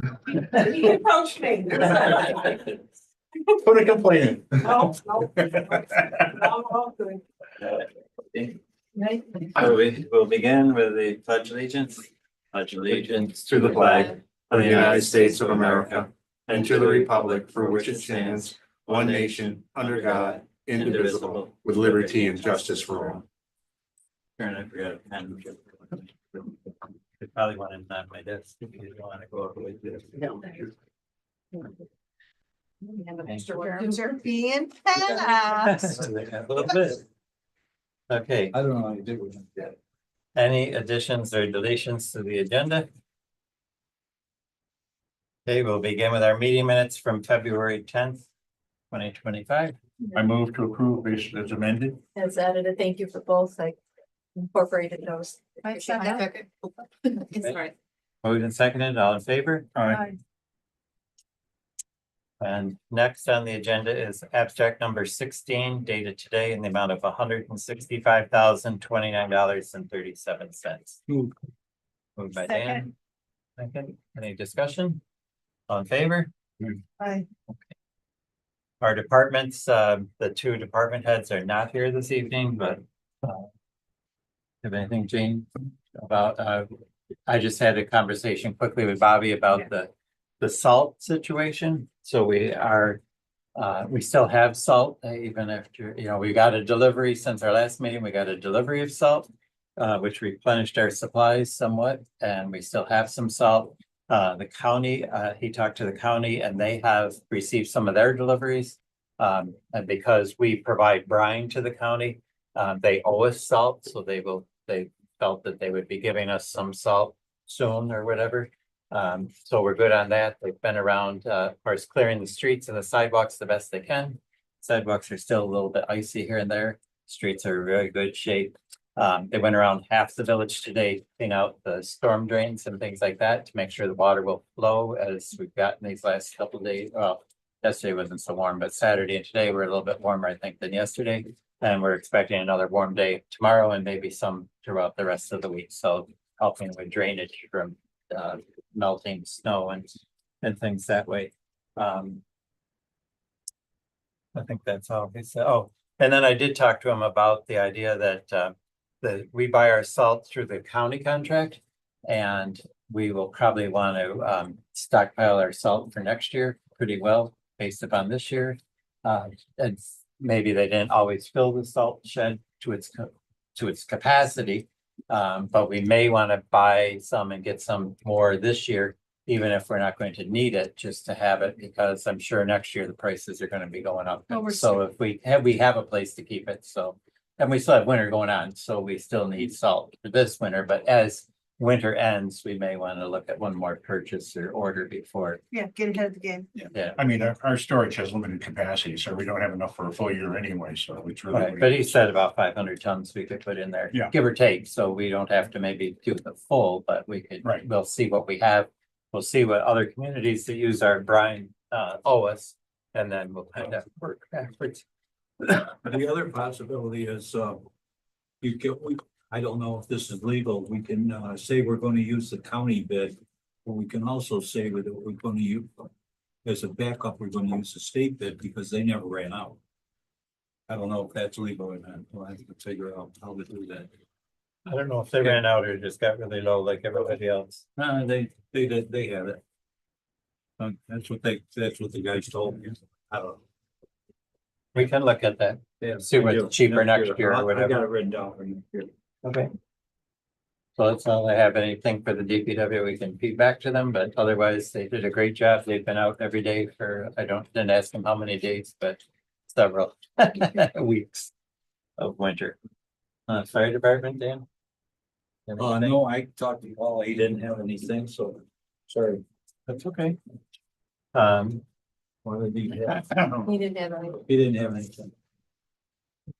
He approached me. Put a complaint in. No, no. No, We'll begin with the pledge of allegiance. Pledge of allegiance To the flag of the United States of America and to the republic for which it stands, one nation, under God, indivisible, with liberty and justice for all. Turn, I forgot. I probably want to knock my desk if you don't want to go over with this. You're being fast. A little bit. Okay, I don't know how you did with that. any additions or deletions to the agenda? Okay, we'll begin with our meeting minutes from February 10th, 2025. I move to approve as amended. As edited, thank you for both, I incorporated those. I second. Sorry. Moved and seconded, all in favor? Aye. And next on the agenda is abstract number 16 dated today in the amount of $165,029.37. Moved. Moved by Dan. Second, any discussion? All in favor? Aye. Our departments, the two department heads are not here this evening, but have anything, Jane, about, I just had a conversation quickly with Bobby about the salt situation. So we still have salt, even after, we got a delivery since our last meeting, we got a delivery of salt, which replenished our supplies somewhat, and we still have some salt. The county, he talked to the county and they have received some of their deliveries. And because we provide brine to the county, they owe us salt, so they felt that they would be giving us some salt soon or whatever. So we're good on that. They've been around, of course, clearing the streets and the sidewalks the best they can. Sidewalks are still a little bit icy here and there. Streets are in really good shape. They went around half the village today, clean out the storm drains and things like that to make sure the water will flow as we've gotten these last couple of days. Well, yesterday wasn't so warm, but Saturday and today were a little bit warmer, I think, than yesterday. And we're expecting another warm day tomorrow and maybe some throughout the rest of the week. So helping with drainage from melting snow and things that way. I think that's all he said. Oh, and then I did talk to him about the idea that we buy our salt through the county contract, and we will probably want to stockpile our salt for next year pretty well based upon this year. And maybe they didn't always fill the salt shed to its capacity. But we may want to buy some and get some more this year, even if we're not going to need it, just to have it, because I'm sure next year the prices are going to be going up. So if we have a place to keep it, so, and we still have winter going on, so we still need salt for this winter, but as winter ends, we may want to look at one more purchase or order before. Yeah, get ahead of the game. Yeah. I mean, our storage has limited capacity, so we don't have enough for a full year anyway, so it's really. Right, but he said about 500 tons we could put in there, Yeah. give or take, so we don't have to maybe do the full, but we could, Right. we'll see what we have. We'll see what other communities that use our brine owe us, and then we'll kind of work backwards. The other possibility is, I don't know if this is legal, we can say we're going to use the county bid, but we can also say that we're going to use, as a backup, we're going to use the state bid because they never ran out. I don't know if that's legal or not, we'll have to figure out how to do that. I don't know if they ran out or just got really low like everybody else. They have it. That's what the guys told me. I don't know. We can look at that, Yeah, see what's cheaper next year or I got whatever. it written down for you here. Okay. So that's all I have. Anything for the DPW, we can feed back to them, but otherwise they did a great job. They've been out every day for, didn't ask them how many days, but several weeks of winter. Fire department, Dan? Anything? No, I talked to Paul, he didn't have anything, so, sorry. That's okay. What did he have? He didn't have any. He didn't have anything.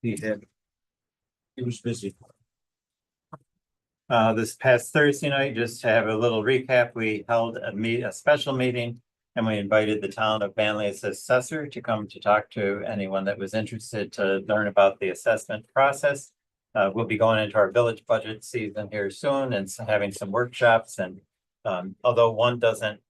He was busy. This past Thursday night, just to have a little recap, we held a special meeting and we invited the town of Manly's assessor to come to talk to anyone that was interested to learn about the assessment process. We'll be going into our village budget season here soon and having some workshops, and although one doesn't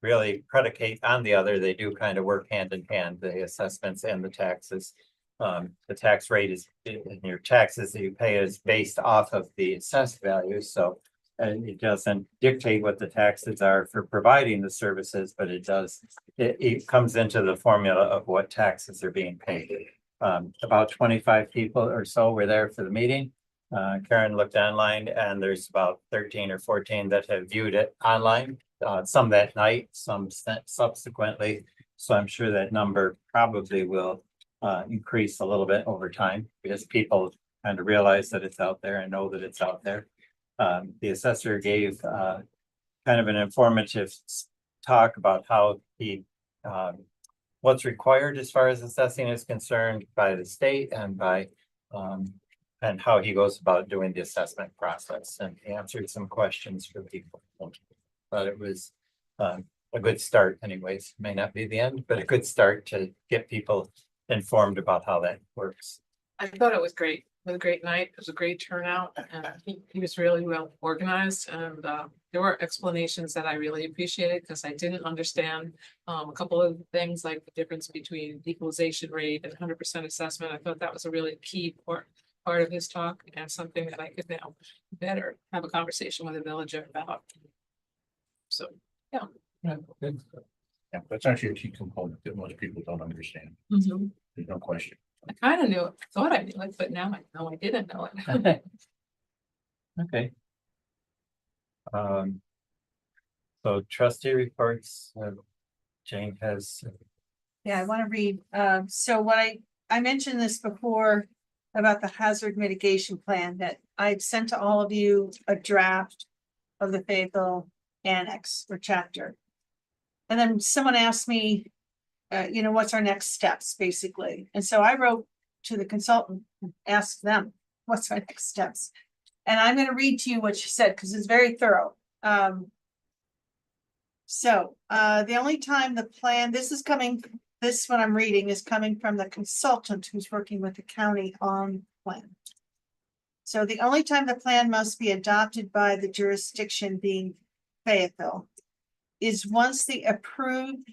really predicate on the other. They do kind of work hand in hand, the assessments and the taxes. The tax rate is, in your taxes that you pay is based off of the assessed value, so. And it doesn't dictate what the taxes are for providing the services, but it does, it comes into the formula of what taxes are being paid. About 25 people or so were there for the meeting. Karen looked online and there's about 13 or 14 that have viewed it online, some that night, some subsequently. So I'm sure that number probably will increase a little bit over time because people kind of realize that it's out there and know that it's out there. The assessor gave kind of an informative talk about how he what's required as far as assessing is concerned by the state and by and how he goes about doing the assessment process, and he answered some questions for people. But it was a good start anyways. May not be the end, but a good start to get people informed about how that works. I thought it was great. It was a great night. It was a great turnout and he was really well organized and there were explanations that I really appreciated because I didn't understand a couple of things like the difference between equalization rate and 100% assessment. I thought that was a really key part of his talk and something that I could now better have a conversation with the villager about. So, Yeah, that's actually a key component that most people don't understand. mhm. There's no question. I kind of knew it, thought I knew it, but now I know I didn't know it. Okay. So trustee reports, Jane has, Yeah, I want to read, so what I mentioned this before about the hazard mitigation plan that I'd sent to all of you a draft of the Fayetteville annex or chapter. And then someone asked me, what's our next steps, basically. And so I wrote to the consultant, asked them, what's our next steps? And I'm going to read to you what she said, because it's very thorough. The only time the plan, this one I'm reading is coming from the consultant who's working with the county on the plan. So the only time the plan must be adopted by the jurisdiction being Fayetteville is once the approval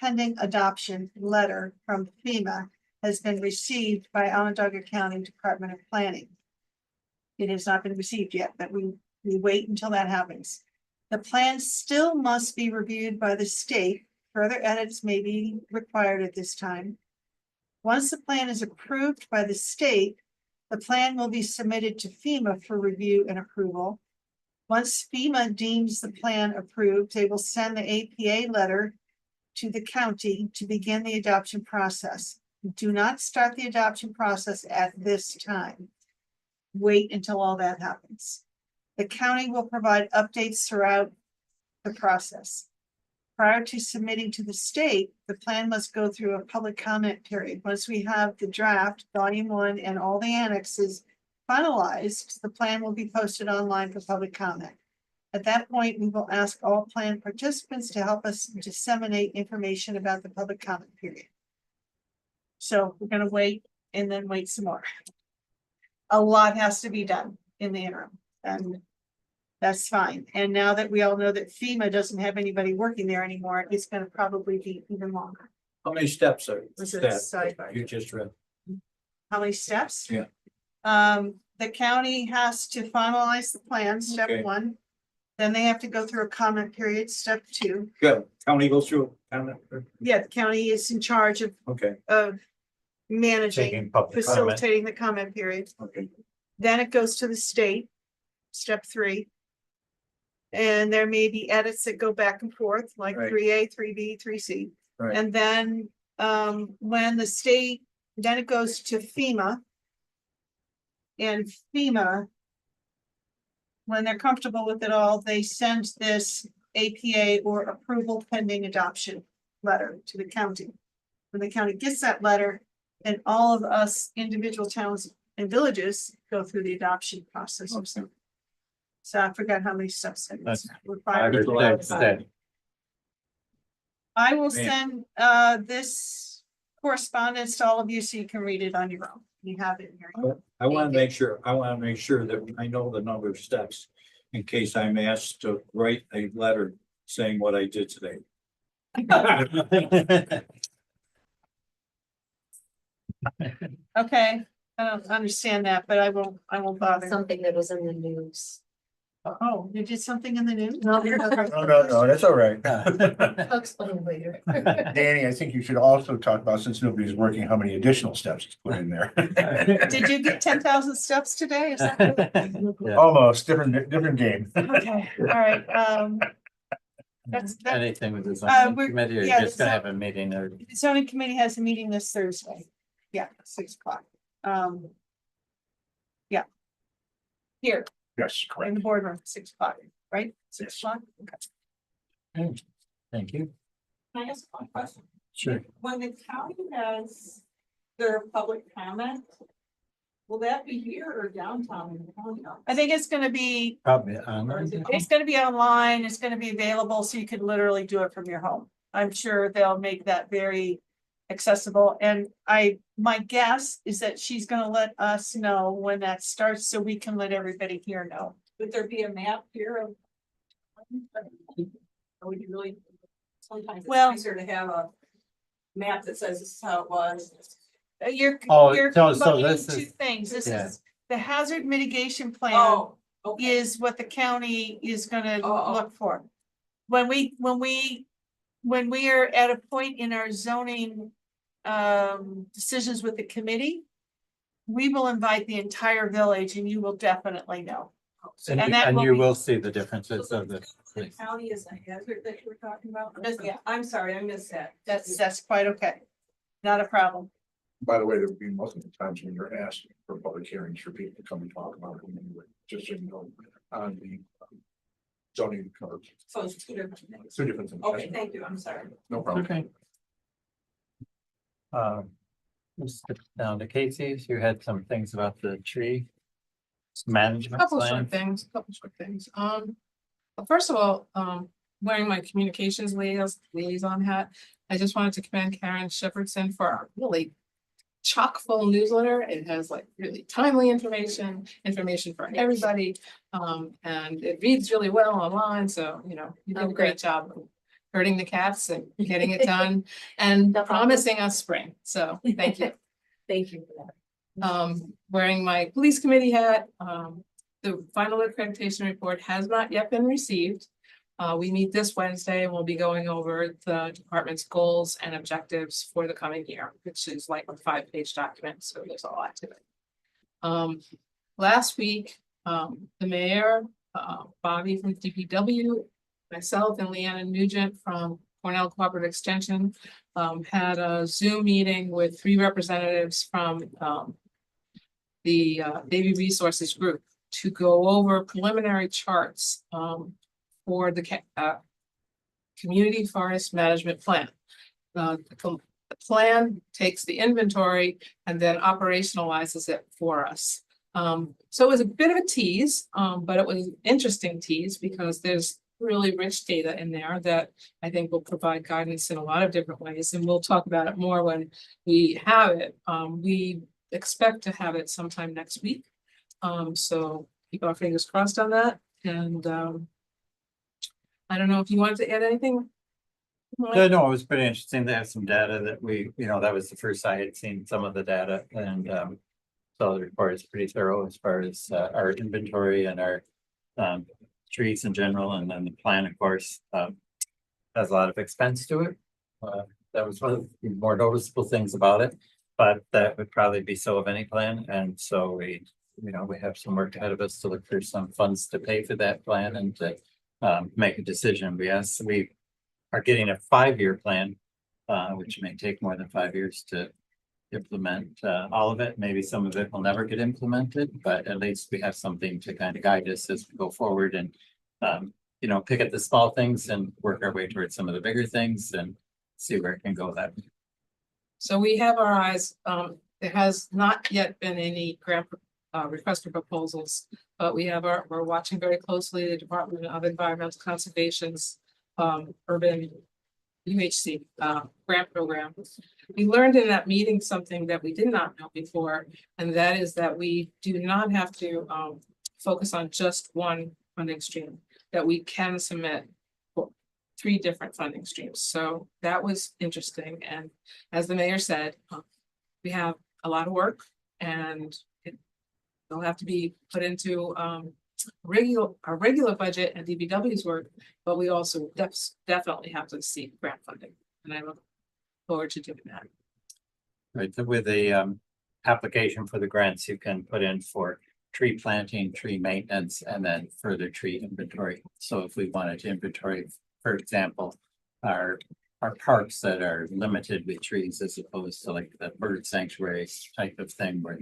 pending adoption letter from FEMA has been received by Onondaga County Department of Planning. It has not been received yet, but we wait until that happens. The plan still must be reviewed by the state. Further edits may be required at this time. Once the plan is approved by the state, the plan will be submitted to FEMA for review and approval. Once FEMA deems the plan approved, they will send the APA letter to the county to begin the adoption process. Do not start the adoption process at this time. Wait until all that happens. The county will provide updates throughout the process. Prior to submitting to the state, the plan must go through a public comment period. Once we have the draft, volume 1, and all the annexes finalized, the plan will be posted online for public comment. At that point, we will ask all plan participants to help us disseminate information about the public comment period. So we're going to wait and then wait some more. A lot has to be done in the interim, and that's fine. And now that we all know that FEMA doesn't have anybody working there anymore, it's going to probably be even longer. How many steps are This is that sidebar. you just read? How many steps? Yeah. The county has to finalize the plan, step Okay. 1. Then they have to go through a comment period, step 2. Good. County goes through comment. Yeah, the county is in charge of Okay, managing, taking public comment. facilitating the comment period. okay. Then it goes to the state, step 3. And there may be edits that go back and forth, like Right. 3A, 3B, 3C. Right. And then when the state, then it goes to FEMA. And FEMA, when they're comfortable with it all, they send this APA or approval pending adoption letter to the county. When the county gets that letter, then all of us individual towns and villages go through the adoption process. So I forgot how many steps. it is. We're I five. would say, I will Man. send this correspondence to all of you so you can read it on your own. You have it in your. I want to make sure, that I know the number of steps in case I'm asked to write a letter saying what I did today. Okay, I don't understand that, but I won't bother. Something that was in the news. Oh, you did something in the news? No. No, that's all right. I'll explain later. Danny, I think you should also talk about, since nobody's working, how many additional steps to put in there. Did you get 10,000 steps today? Is that? Yeah. Almost, different game. Okay, all right, that's, that, Anything with the Uh, zoning we're- committee, or yeah, you're just gonna so- have a meeting, or? the zoning committee has a meeting this Thursday. Yeah, 6 o'clock. Yeah. Here, Yes, in correct. the boardroom, 6 o'clock, right? 6 o'clock, okay. Thank you. Can I ask one question? Sure. When the county has their public comment, will that be here or downtown in the county? I think it's gonna be, Probably, Or is it- it's gonna be online, it's gonna be available, so you could literally do it from your home. I'm sure they'll make that very accessible, and my guess is that she's gonna let us know when that starts, so we can let everybody here know. Would there be a map here of? Or would you really, sometimes it's Well- nicer to have a map that says this is how it was. You're Oh, you're so combining this two is- things, this yeah. is, the hazard mitigation plan Oh, okay. is what the county is gonna Oh. look for. When we are at a point in our zoning decisions with the committee, we will invite the entire village and you will definitely know. And And that will you be- will see the differences of the. The county is a hazard that you were talking about? Yes. Yeah, I'm sorry, I missed that. That's quite okay. Not a problem. By the way, there would be most of the times when you're asking for public hearings for people to come and talk about it anyway, just so you know, on the zoning code. So it's two different things. Two different things. Okay, thank you, I'm sorry. No problem. Okay. Let's skip down to Casey's, you had some things about the tree management Couple plan. short things, couple short things. First of all, wearing my communications liaison hat, I just wanted to commend Karen Shepherdson for our really chock full newsletter. It has like really timely information for everybody. And it reads really well online, so, you know, you did a great job of herding the cats and getting it done and No problem. promising us spring. So thank you. Thank you for that. Wearing my police committee hat. The final accreditation report has not yet been received. We meet this Wednesday and we'll be going over the department's goals and objectives for the coming year, which is like a 5-page document, so there's a lot to it. Last week, the mayor, Bobby from DPW, myself and Leanna Nugent from Cornell Cooperative Extension, had a Zoom meeting with 3 representatives from the Navy Resources Group to go over preliminary charts for the Community Forest Management Plan. The plan takes the inventory and then operationalizes it for us. So it was a bit of a tease, but it was an interesting tease because there's really rich data in there that I think will provide guidance in a lot of different ways, and we'll talk about it more when we have it. We expect to have it sometime next week. So keep our fingers crossed on that, and I don't know if you wanted to add anything. Yeah, no, it was pretty interesting. They have some data that that was the first I had seen some of the data, and so the report is pretty thorough as far as our inventory and our trees in general, and then the plan, of course, has a lot of expense to it. That was one of the more noticeable things about it, but that would probably be so of any plan, and so we have some work ahead of us to look for some funds to pay for that plan and to make a decision. We are getting a 5-year plan, which may take more than 5 years to implement all of it. Maybe some of it will never get implemented, but at least we have something to kind of guide us as we go forward and pick at the small things and work our way towards some of the bigger things and see where it can go that way. So we have our eyes, there has not yet been any grant request for proposals, but we're watching very closely the Department of Environmental Conservation's urban UHC grant program. We learned in that meeting something that we did not know before, and that is that we do not have to focus on just one funding stream, that we can submit three different funding streams. So that was interesting. And as the mayor said, we have a lot of work and they'll have to be put into our regular budget and DBW's work, but we also definitely have to seek grant funding. And I look forward to doing that. Right, so with the application for the grants, you can put in for tree planting, tree maintenance, and then further tree inventory. So if we wanted to inventory, for example, our parks that are limited with trees as opposed to like the bird sanctuary type of thing where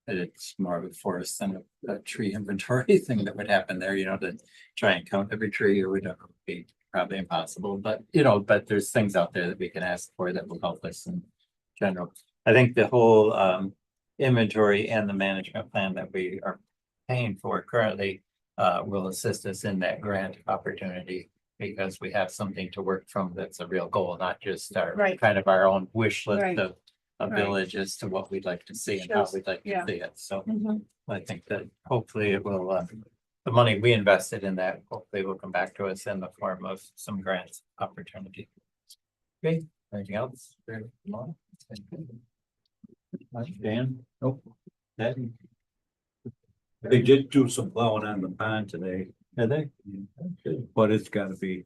it's more of a forest than a tree inventory thing that would happen there, you know, to try and count every tree or whatever would be probably impossible, but but there's things out there that we can ask for that will help us in general. I think the whole inventory and the management plan that we are paying for currently will assist us in that grant opportunity because we have something to work from that's a real goal, not just our Right. kind of our own wish list Right. of a Right. village as to what we'd like to see and how Shows- we'd like to yeah. see it. So Mhm. I think that hopefully it will, the money we invested in that, hopefully will come back to us in the form of some grants opportunity. Okay, anything else? Dan? Nope. Ed? They did do some plowing on the pond today, Did they? but it's gotta be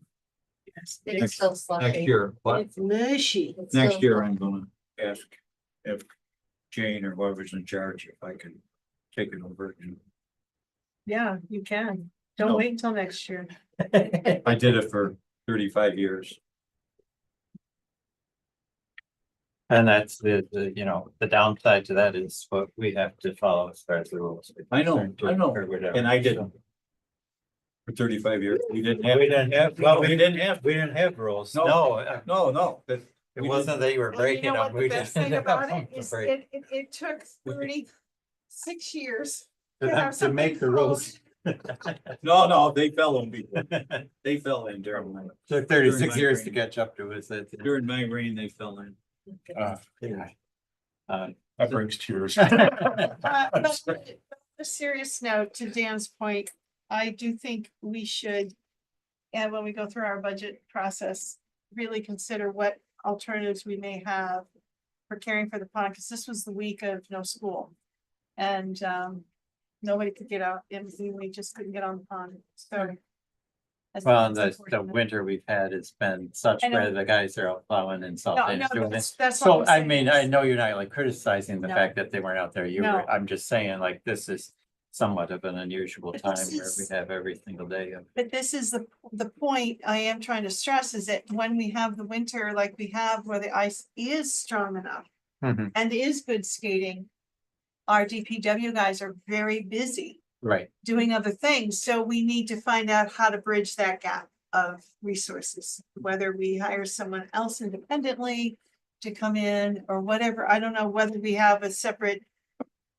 It's still next slushy. year, but It's mushy. It's next still- year I'm gonna ask if Jane or whoever's in charge, if I can take it over. Yeah, you can. Don't No. wait until next year. I did it for 35 years. And that's the, the downside to that is what we have to follow as far as the rules. I know, Or whatever. and I didn't. For 35 years, we didn't have. We didn't have rules. No. No, that, It wasn't that you were And you breaking know them. what we the best didn't thing have about them it to is, break. it took 36 years. For to them have to make the something rules. no, they fell in before. They fell in during my, Took 36 During my years to reign. catch up to us. during my reign, they fell in. That brings tears. But on a serious note, to Dan's point, I do think we should, and when we go through our budget process, really consider what alternatives we may have for caring for the pond, because this was the week of no school. And nobody could get out, and we just couldn't get on the pond, so. Well, and that's the unfortunate. winter we've had has been such I know. where the guys are out plowing and salting No, and doing that's- it. that's all So I'm I saying mean, is- I know you're not like criticizing the No. fact that they weren't out there. No. I'm just saying like this is somewhat of an unusual But time this where is- we have every single day of. But this is the point I am trying to stress is that when we have the winter like we have where the ice is strong enough and is good skating, our DPW guys are very busy Right, doing other things. So we need to find out how to bridge that gap of resources, whether we hire someone else independently to come in or whatever. I don't know whether we have a separate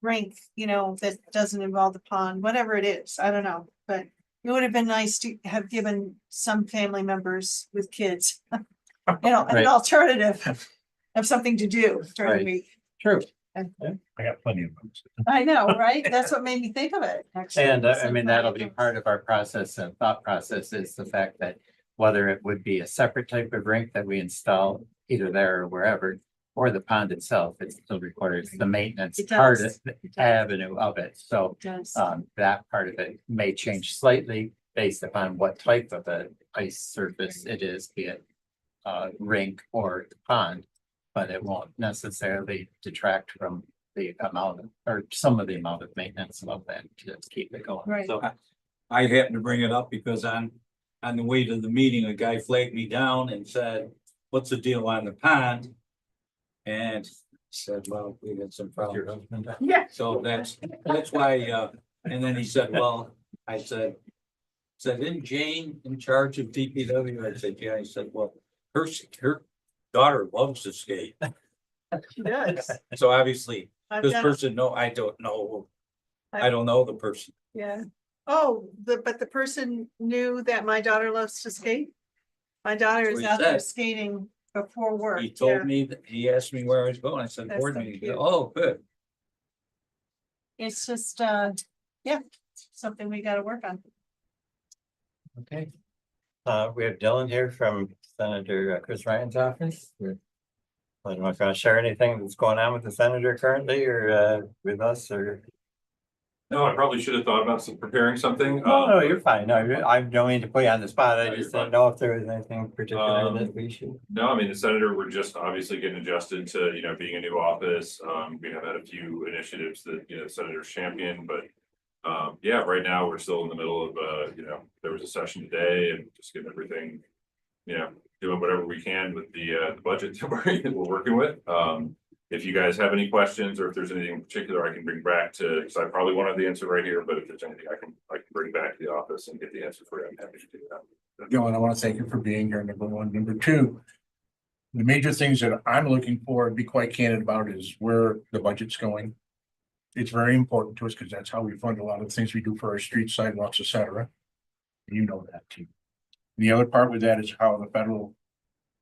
rink, that doesn't involve the pond, whatever it is. I don't know, but it would have been nice to have given some family members with kids, Right. an alternative of something to do during Right. the week. true. I got plenty of them. I know, right? That's what made me think of it, actually. And I So mean, glad that'll you be know. part of our process and thought process is the fact that whether it would be a separate type of rink that we install either there or wherever, or the pond itself, it still requires the maintenance It part does. of the It does. avenue of it. So It does. that part of it may change slightly based upon what type of a ice surface it is, be it rink or pond. But it won't necessarily detract from the amount or some of the amount of maintenance of that to keep it going. Right. So I happened to bring it up because on the way to the meeting, a guy flagged me down and said, what's the deal on the pond? And said, well, we had some your problems. husband. Yeah. So that's why, and then he said, well, I said, isn't Jane in charge of DPW? I said, yeah. He said, well, her daughter loves to skate. She does. So obviously, I've this done- person, no, I don't know. I don't know the person. Yeah. Oh, but the person knew that my daughter loves to skate? My daughter That's is what he out there said. skating before work. He yeah. told me that, he asked me where I was going. I said, That's board so meeting. He said, cute. oh, good. It's just, yeah, something we gotta work on. Okay. We have Dylan here from Senator Chris Ryan's office. I don't know if you want to share anything that's going on with the senator currently or with us or. No, I probably should have thought about preparing something. No, you're fine. No, I don't mean to put you on the spot. I No, just you're didn't know if there was anything particular Um, that we should. No, I mean, the senator, we're just obviously getting adjusted to, being a new office. We have had a few initiatives that, the senator's championed, but. Yeah, right now, we're still in the middle of, there was a session today and just getting everything. Doing whatever we can with the budget that we're working with. If you guys have any questions or if there's anything in particular I can bring back to, because I probably won't have the answer right here, but if there's anything I can bring back to the office and get the answer for you, I'm happy to do that. Dylan, I want to thank you for being here, number one. Number two, the major things that I'm looking for and be quite candid about is where the budget's going. It's very important to us because that's how we fund a lot of the things we do for our streets, sidewalks, et cetera. You know that too. The other part with that is how the federal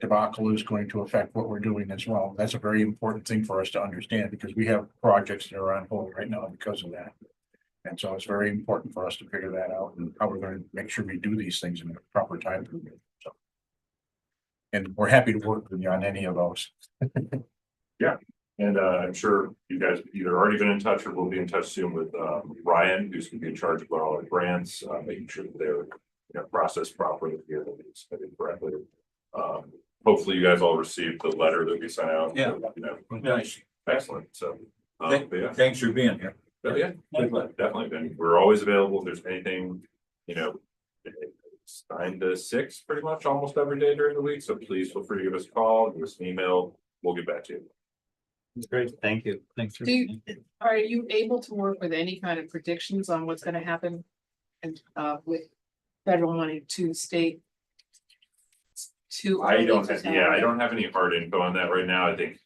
debacle is going to affect what we're doing as well. That's a very important thing for us to understand because we have projects that are on hold right now because of that. And so it's very important for us to figure that out and how we're going to make sure we do these things in the proper time. So. And we're happy to work with you on any of those. And I'm sure you guys have either already been in touch or will be in touch soon with Ryan, who's gonna be in charge of all our grants, making sure that they're processed properly here, that it's submitted correctly. Hopefully you guys all received the letter that we sent out. Yeah. Nice. Excellent. So, but yeah. Thanks for being here. But yeah, definitely been. We're always available. If there's anything, it's 9 to 6 pretty much almost every day during the week. So please feel free to give us a call, give us an email. We'll get back to you. Great, thank you. Thanks for. Are you able to work with any kind of predictions on what's gonna happen? And with federal money to state? I don't have any hard info on that right now. I think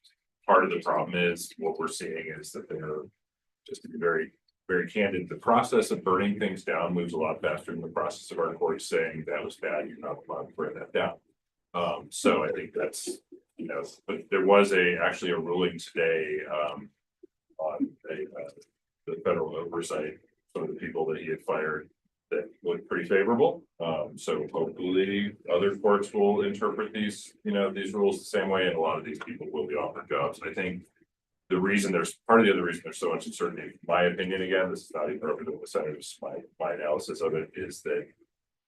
part of the problem is what we're seeing is that they're just to be very, very candid. The process of burning things down moves a lot faster than the process of our courts saying that was bad, you're not allowed to burn that down. So I think that's, but there was actually a ruling today on the federal oversight, some of the people that he had fired that looked pretty favorable. So hopefully other courts will interpret these, these rules the same way, and a lot of these people will be offered jobs. I think the reason part of the other reason there's so much uncertainty, in my opinion, again, this is not even over to the senators, my analysis of it is that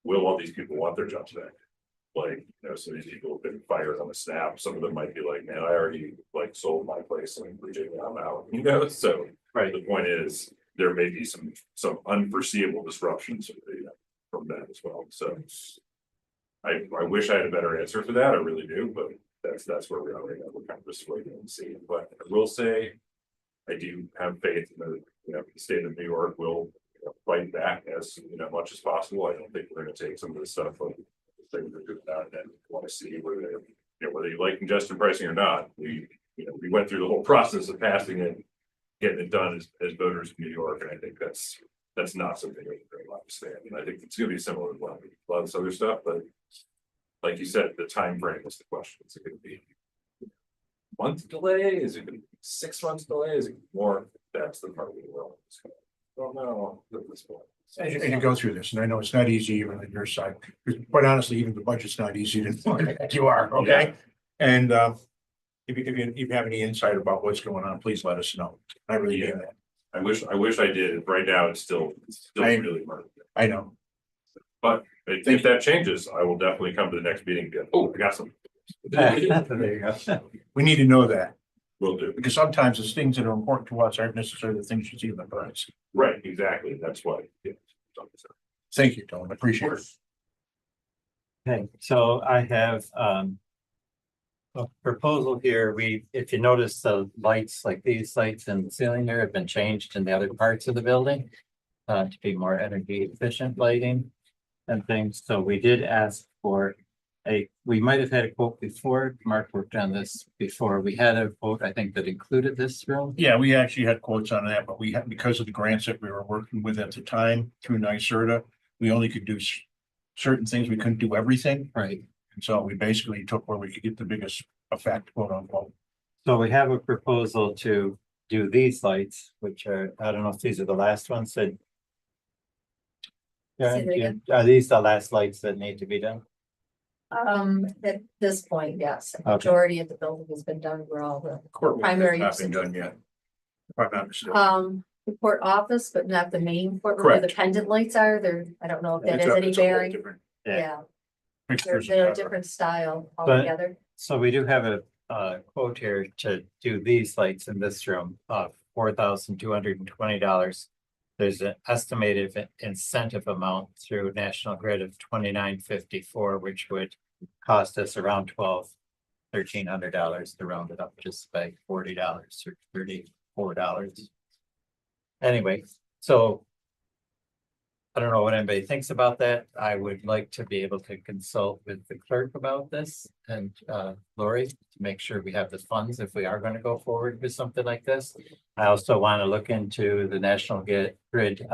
will all these people want their jobs back? Like, some of these people have been fired on a snap. Some of them might be like, man, I already sold my place in Virginia, I'm out, so Right. the point is there may be some unforeseeable disruptions from that as well. So I wish I had a better answer for that. I really do, but that's where we are right now. We're kind of just waiting and seeing. But I will say, I do have faith in the state of New York will fight back as much as possible. I don't think we're going to take some of the stuff like things are doing now and want to see whether whether you like congestion pricing or not. We went through the whole process of passing it, getting it done as voters in New York, and I think that's not something we're very allowed to stand. And I think it's going to be similar to a lot of this other stuff, but like you said, the time frame is the question. Is it going to be a month delay? Is it going to be 6 months delay? Is it more? That's the part we will. I don't know at this point. As you go through this, and I know it's not easy even on your side, because quite honestly, even the budget's not easy to you are, okay? And if you have any insight about what's going on, please let us know. I really do that. I wish I did. Right now, it's still really murky. I know. But if that changes, I will definitely come to the next meeting again. Oh, I got some. There you go. We need to know that, Will do. because sometimes the things that are important to us aren't necessarily the things you see in the press. Right, exactly. That's why. Yeah. Thank you, Dylan. I appreciate it. Okay, so I have a proposal here. If you notice, the lights like these lights in the ceiling there have been changed in the other parts of the building to be more energy efficient lighting and things. So we did ask for we might have had a quote before. Mark worked on this before. We had a quote, I think, that included this room. Yeah, we actually had quotes on that, but we had, because of the grants that we were working with at the time through NYSERDA, we only could do certain things. We couldn't do everything. Right. And so we basically took where we could get the biggest effect, quote unquote. So we have a proposal to do these lights, which are, I don't know if these are the last ones that. Say that again. Are these the last lights that need to be done? At this point, yes, the Okay. majority of the building has been done, where all the, Court Primary has not been usage. done yet. If I'm not mistaken. the court office, but not the main court, where the Correct. pendant lights are there. I don't know if that It's has a- any it's a whole bearing. different Yeah. Yeah, fixtures they're and a stuff. different style But- altogether. So we do have a quote here to do these lights in this room of $4,220. There's an estimated incentive amount through National Grid of $29.54, which would cost us around $1,300 to round it up just by $40 or $34. Anyway, so I don't know what anybody thinks about that. I would like to be able to consult with the clerk about this and Lori to make sure we have the funds if we are going to go forward with something like this. I also want to look into the National Grid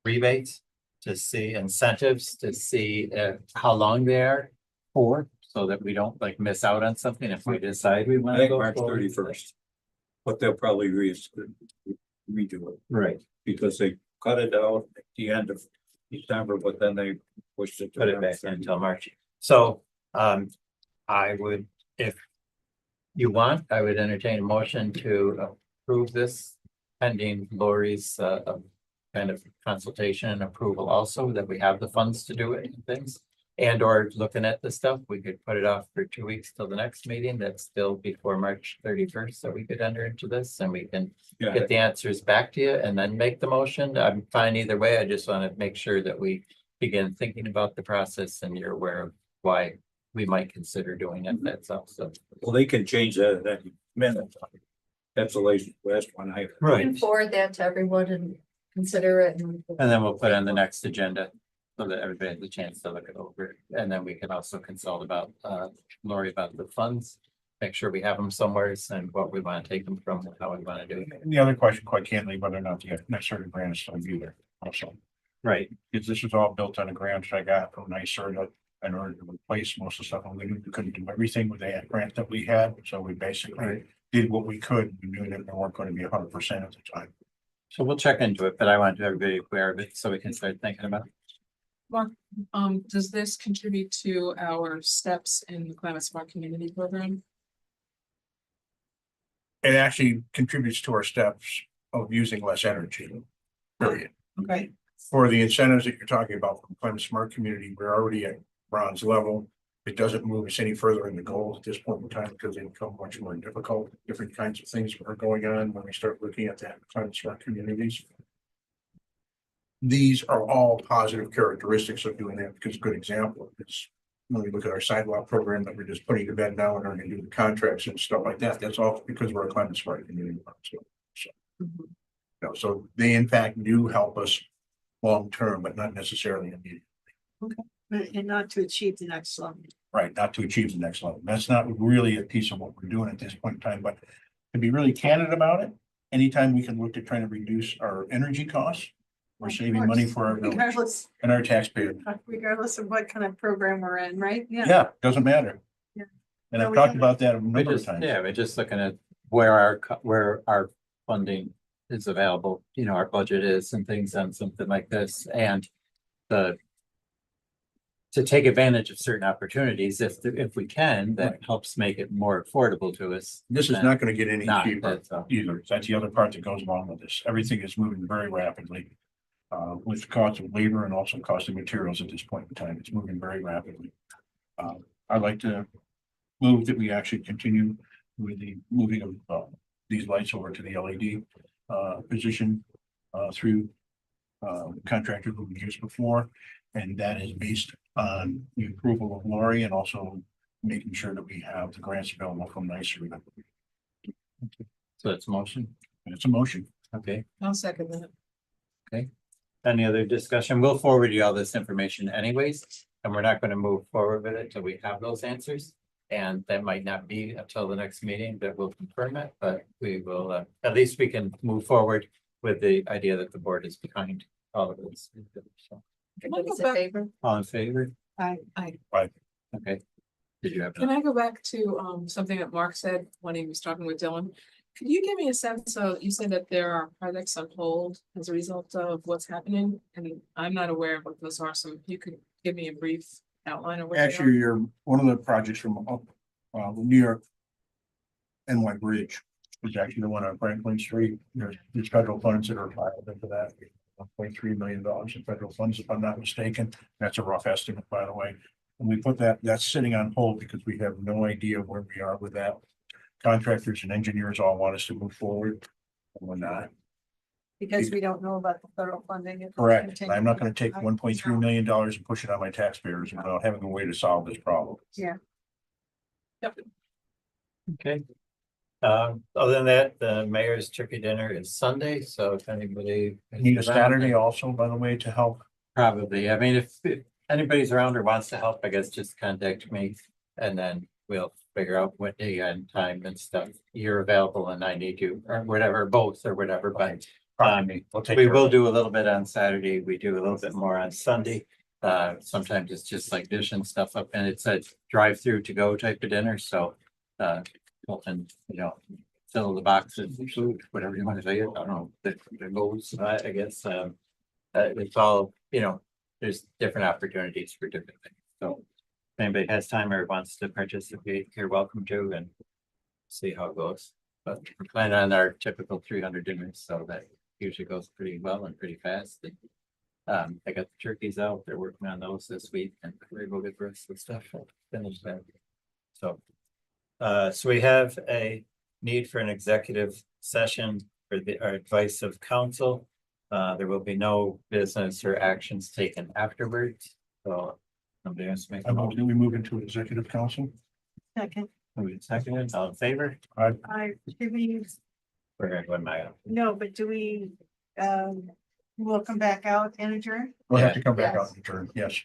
rebates to see incentives, to see how long they are for, so that we don't like miss out on something if we decide we I want to think go March forward. 31st. But they'll probably redo it Right, because they cut it out at the end of December, but then they pushed it. to put it back until March. So I would, if you want, I would entertain a motion to approve this pending Lori's kind of consultation and approval also, that we have the funds to do it and things. And or looking at the stuff, we could put it off for 2 weeks till the next meeting. That's still before March 31st, so we could enter into this and we can Yeah, get the answers back to you and then make the motion. I'm fine either way. I just want to make sure that we begin thinking about the process and you're aware of why we might consider doing it. That's also. well, they can change that at any minute. That's the last one I. You can forward that to everyone and consider it. And then we'll put it on the next agenda so that everybody has a chance to look it over. And then we can also consult about Lori about the funds. Make sure we have them somewhere and what we want to take them from, and how we want to do it. And the other question, quite candidly, whether or not the necessary grant is still be there also. Right. Because this was all built on a grant I got from NYSERDA in order to replace most of the stuff. And we couldn't do everything with that grant that we had. So we basically did what we could. We knew that we weren't going to be 100% at the time. So we'll check into it, but I want everybody aware of it so we can start thinking about it. Mark, does this contribute to our steps in the Climate Smart Community Program? It actually contributes to our steps of using less energy. Period. Okay, For the incentives that you're talking about from Climate Smart Community, we're already at bronze level. It doesn't move us any further in the goals at this point in time because they become much more difficult. Different kinds of things are going on when we start looking at that Climate Smart Communities. These are all positive characteristics of doing that, because a good example is when we look at our sidewalk program that we're just putting to bed now and are going to do the contracts and stuff like that. That's all because we're a Climate Smart Community. So they in fact do help us long term, but not necessarily immediately. and not to achieve the next level. Right, not to achieve the next level. That's not really a piece of what we're doing at this point in time, but to be really candid about it, anytime we can look at trying to reduce our energy costs, we're saving money for our village Regardless, and our taxpayers. regardless of what kind of program we're in, right? Yeah, doesn't matter. Yeah. And So I've we talked have- about that a We're number of just, times. yeah, we're just looking at where our funding is available, you know, our budget is and things on something like this and to take advantage of certain opportunities, if we can, that Right. helps make it more affordable to us. This is than not going to get any not, cheaper that's all. either. That's the other part that goes along with this. Everything is moving very rapidly. With the cost of labor and also cost of materials at this point in time, it's moving very rapidly. I'd like to move that we actually continue with the moving of these lights over to the LED position through contractor who we used before. And that is based on the approval of Lori and also making sure that we have the grants available from NYSERDA. So it's a motion, And it's a motion. okay? I'll second that. Any other discussion? We'll forward you all this information anyways, and we're not going to move forward with it till we have those answers. And that might not be until the next meeting that we'll confirm it, but we will, at least we can move forward with the idea that the board is behind all of this. So, Can I Everybody's go in back- favor? all in favor? I, Okay. Did you have? can I go back to something that Mark said when he was talking with Dylan? Could you give me a sense of, you said that there are projects on hold as a result of what's happening, and I'm not aware of what those are, so if you could give me a brief outline of what they Actually, are? you're, one of the projects from up, New York. NY Bridge is actually the one on Franklin Street. There's federal funds that are filed into that. $1.3 million in federal funds, if I'm not mistaken. That's a rough estimate, by the way. And we put that's sitting on hold because we have no idea where we are with that. Contractors and engineers all want us to move forward. And we're not. Because we don't know about the federal funding. It will Correct. continue. I'm not gonna take $1.3 million and push it on my taxpayers without having a way to solve this problem. Okay. Other than that, the mayor's turkey dinner is Sunday, so if anybody. is Need a around, Saturday also, by the way, to help. Probably, I mean, if anybody's around or wants to help, I guess just contact me and then we'll figure out what day and time and stuff you're available and I need you, or whatever, both or whatever, but. We'll take We care of will it. do a little bit on Saturday, we do a little bit more on Sunday. Sometimes it's just like dishing stuff up and it's a drive-through to go type of dinner, so. And, fill the boxes, food, whatever you want to say, I don't know, the goals, I guess, it's all, there's different opportunities for different things, so. If anybody has time or wants to participate, you're welcome to and see how it goes. But we're planning on our typical 300 dinners, so that usually goes pretty well and pretty fast. I got the turkeys out, they're working on those this week and we're gonna get the rest of the stuff finished then. So. So we have a need for an executive session for our advice of counsel. There will be no business or actions taken afterwards, so. Somebody wants to make a I'm motion. hoping we move into executive council. Second, Second, all in favor? do we, We're gonna go in my. no, but do we, we'll come back out and adjourn? We'll have Yeah. to come back Yes. out and adjourn, yes.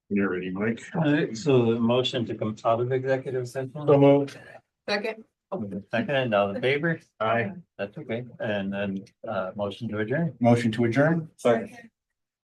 You're ready, Mike? All right, so the motion to come out of executive session. So moved. Second, Second, and all in favor? Aye. That's okay. And then motion to adjourn. Motion to adjourn? Sorry.